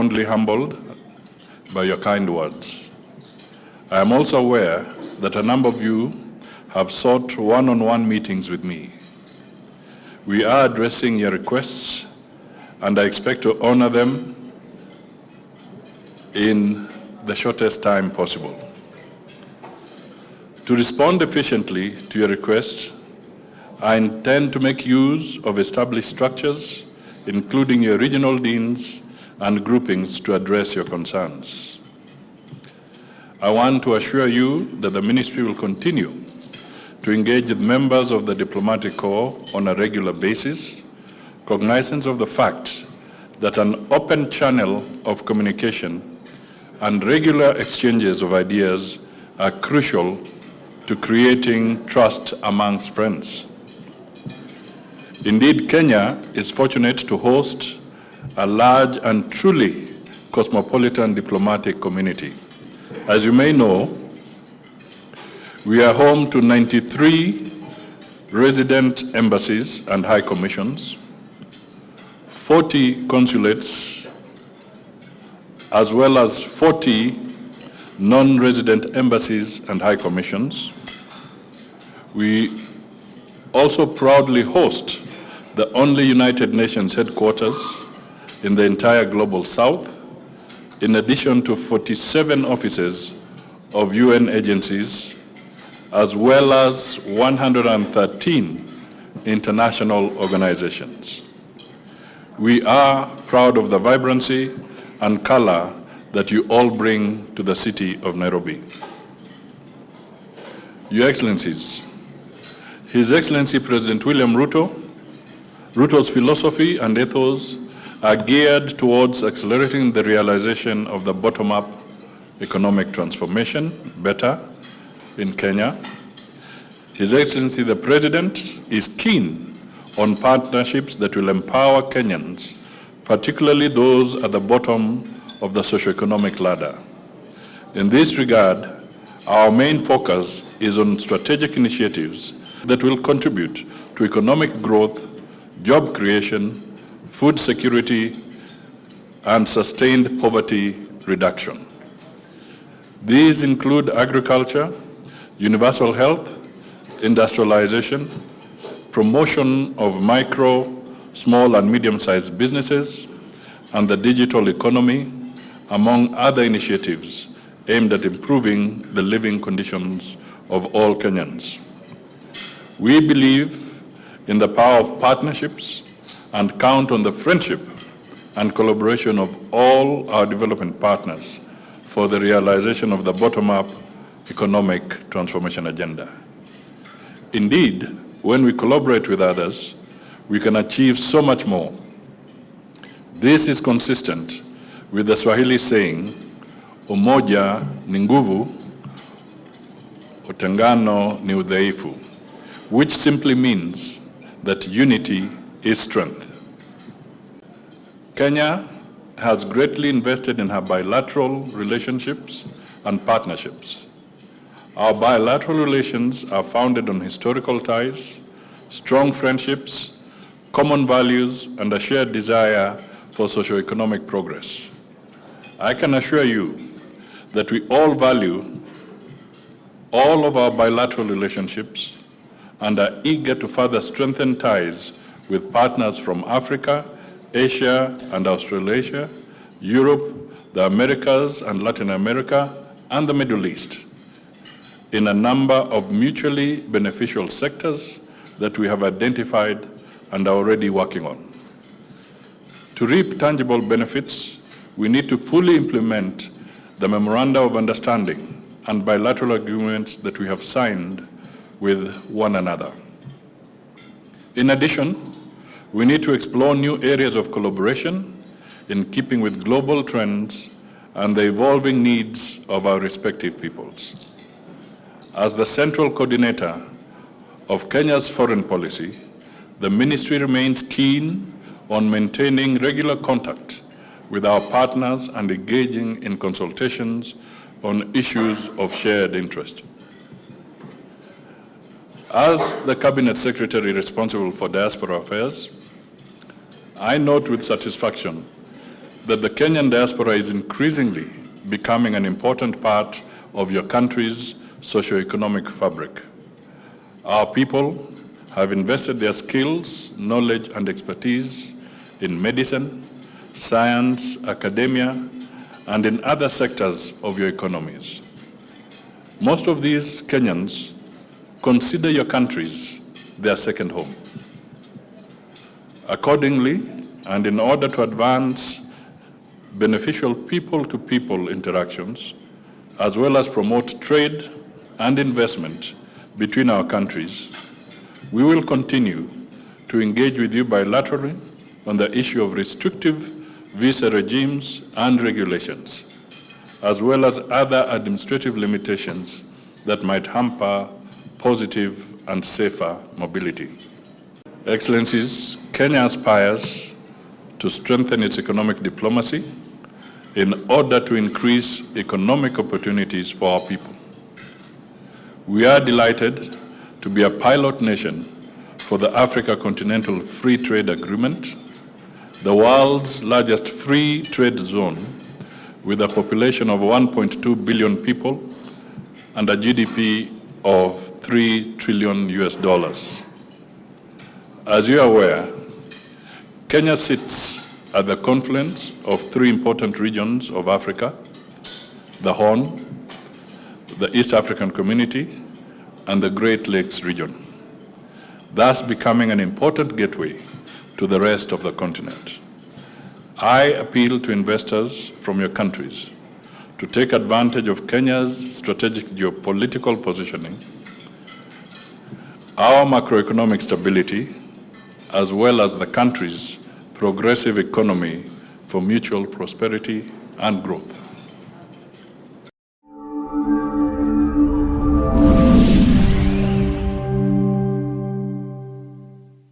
profoundly humbled by your kind words. I am also aware that a number of you have sought one-on-one meetings with me. We are addressing your requests, and I expect to honor them in the shortest time possible. To respond efficiently to your requests, I intend to make use of established structures, including your regional deans and groupings, to address your concerns. I want to assure you that the ministry will continue to engage with members of the diplomatic corps on a regular basis, cognizant of the fact that an open channel of communication and regular exchanges of ideas are crucial to creating trust amongst friends. Indeed, Kenya is fortunate to host a large and truly cosmopolitan diplomatic community. As you may know, we are home to 93 resident embassies and high commissions, 40 consulates, as well as 40 non-resident embassies and high commissions. We also proudly host the only United Nations headquarters in the entire Global South, in addition to 47 offices of UN agencies, as well as 113 international organizations. We are proud of the vibrancy and color that you all bring to the city of Nairobi. Your Excellencies, His Excellency President William Ruto's philosophy and ethos are geared towards accelerating the realization of the bottom-up economic transformation, better, in Kenya. His Excellency the President is keen on partnerships that will empower Kenyans, particularly those at the bottom of the socioeconomic ladder. In this regard, our main focus is on strategic initiatives that will contribute to economic growth, job creation, food security, and sustained poverty reduction. These include agriculture, universal health, industrialization, promotion of micro, small, and medium-sized businesses, and the digital economy, among other initiatives aimed at improving the living conditions of all Kenyans. We believe in the power of partnerships and count on the friendship and collaboration of all our development partners for the realization of the bottom-up economic transformation agenda. Indeed, when we collaborate with others, we can achieve so much more. This is consistent with the Swahili saying, umoja ni nguvu, utengano ni udhaifu, which simply means that unity is strength. Kenya has greatly invested in her bilateral relationships and partnerships. Our bilateral relations are founded on historical ties, strong friendships, common values, and a shared desire for socio-economic progress. I can assure you that we all value all of our bilateral relationships and are eager to further strengthen ties with partners from Africa, Asia and Australasia, Europe, the Americas and Latin America, and the Middle East, in a number of mutually beneficial sectors that we have identified and are already working on. To reap tangible benefits, we need to fully implement the Memoranda of Understanding and bilateral agreements that we have signed with one another. In addition, we need to explore new areas of collaboration in keeping with global trends and the evolving needs of our respective peoples. As the central coordinator of Kenya's foreign policy, the ministry remains keen on maintaining regular contact with our partners and engaging in consultations on issues of shared interest. As the Cabinet Secretary responsible for diaspora affairs, I note with satisfaction that the Kenyan diaspora is increasingly becoming an important part of your country's socio-economic fabric. Our people have invested their skills, knowledge, and expertise in medicine, science, academia, and in other sectors of your economies. Most of these Kenyans consider your countries their second home. Accordingly, and in order to advance beneficial people-to-people interactions, as well as promote trade and investment between our countries, we will continue to engage with you bilaterally on the issue of restrictive visa regimes and regulations, as well as other administrative limitations that might hamper positive and safer mobility. Excellencies, Kenya aspires to strengthen its economic diplomacy in order to increase economic opportunities for our people. We are delighted to be a pilot nation for the Africa Continental Free Trade Agreement, the world's largest free trade zone with a population of 1.2 billion people and a GDP of $3 trillion US. As you are aware, Kenya sits at the confluence of three important regions of Africa: the Horn, the East African Community, and the Great Lakes region, thus becoming an important gateway to the rest of the continent. I appeal to investors from your countries to take advantage of Kenya's strategic geopolitical positioning, our macroeconomic stability, as well as the country's progressive economy for mutual prosperity and growth.